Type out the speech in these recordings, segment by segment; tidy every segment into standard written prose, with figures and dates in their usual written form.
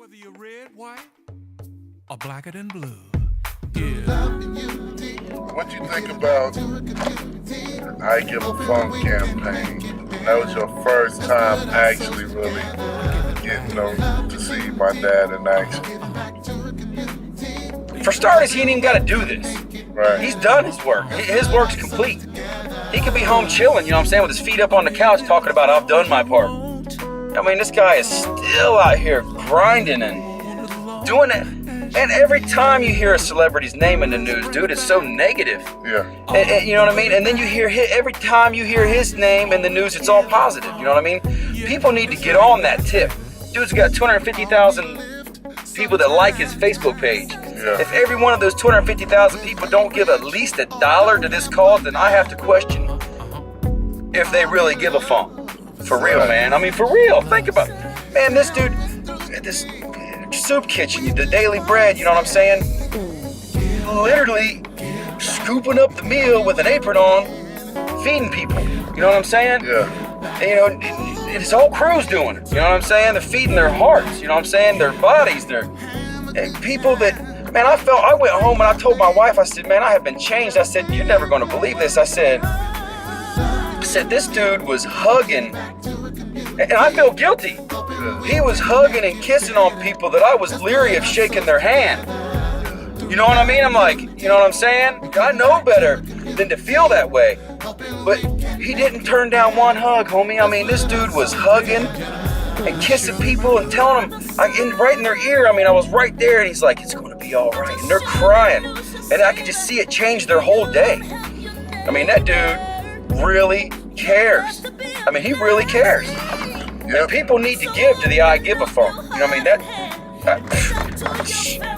Whether you're red, white, or blacker than blue. Yeah. What you think about I Give a Funk campaign? That was your first time actually really getting to see my dad in action. For starters, he ain't even got to do this. Right. He's done his work. His work's complete. He could be home chilling, you know what I'm saying, with his feet up on the couch talking about I've done my part. I mean, this guy is still out here grinding and doing it. And every time you hear a celebrity's name in the news, dude, it's so negative. Yeah. And you know what I mean? And then you hear every time you hear his name in the news, it's all positive. You know what I mean? People need to get on that tip. Dude's got 250,000 people that like his Facebook page. Yeah. If every one of those 250,000 people don't give at least $1 to this cause, then I have to question if they really give a funk. For real, man. I mean, for real. Think about it. Man, this dude, this soup kitchen, the daily bread, you know what I'm saying? Literally scooping up the meal with an apron on, feeding people. You know what I'm saying? Yeah. And, his whole crew's doing it. You know what I'm saying? They're feeding their hearts. You know what I'm saying? Their bodies. They're people that, man, I went home and I told my wife, I said, man, I have been changed. I said, you're never going to believe this. I said, this dude was hugging, and I feel guilty. He was hugging and kissing on people that I was leery of shaking their hand. You know what I mean? I'm like, you know what I'm saying? I know better than to feel that way. But he didn't turn down one hug, homie. I mean, this dude was hugging and kissing people and telling them, right in their ear. I mean, I was right there, and he's like, it's going to be all right. And they're crying. And I could just see it change their whole day. I mean, that dude really cares. I mean, he really cares. Yep. And people need to give to the I Give a Funk. You know what I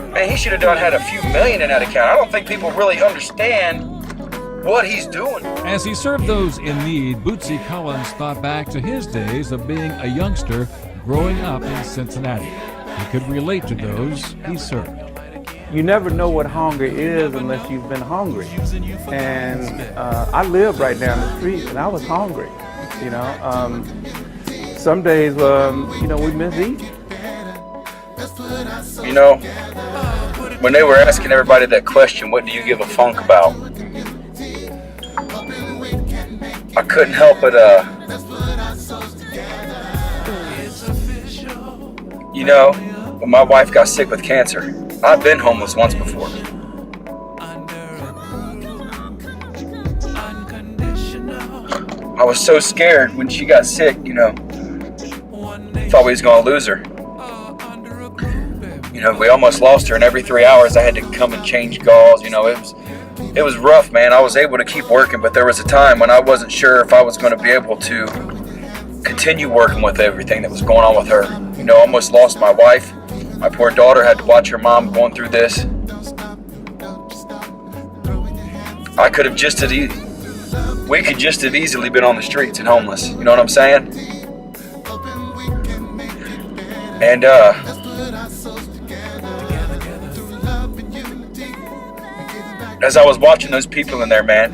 mean? Man, he should have had a few million in that account. I don't think people really understand what he's doing. As he served those in need, Bootsy Collins thought back to his days of being a youngster growing up in Cincinnati. He could relate to those he served. You never know what hunger is unless you've been hungry. And I lived right down the street, and I was hungry. You know, some days, we miss eating. You know, when they were asking everybody that question, what do you give a funk about? I couldn't help but, you know, when my wife got sick with cancer, I've been homeless once before. I was so scared when she got sick, you know. Thought we was gonna lose her. You know, we almost lost her, and every 3 hours I had to come and change gauze. You know, it was rough, man. I was able to keep working, but there was a time when I wasn't sure if I was going to be able to continue working with everything that was going on with her. You know, almost lost my wife. My poor daughter had to watch her mom going through this. We could just have easily been on the streets and homeless. You know what I'm saying? And, as I was watching those people in there, man,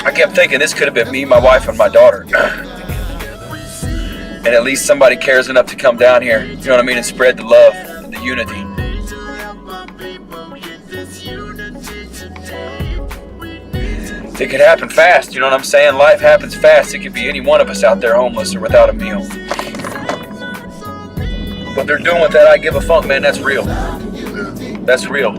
I kept thinking this could have been me, my wife, and my daughter. And at least somebody cares enough to come down here, you know what I mean, and spread the love and the unity. It could happen fast, you know what I'm saying? Life happens fast. It could be any one of us out there homeless or without a meal. What they're doing with that I Give a Funk, man, that's real. That's real.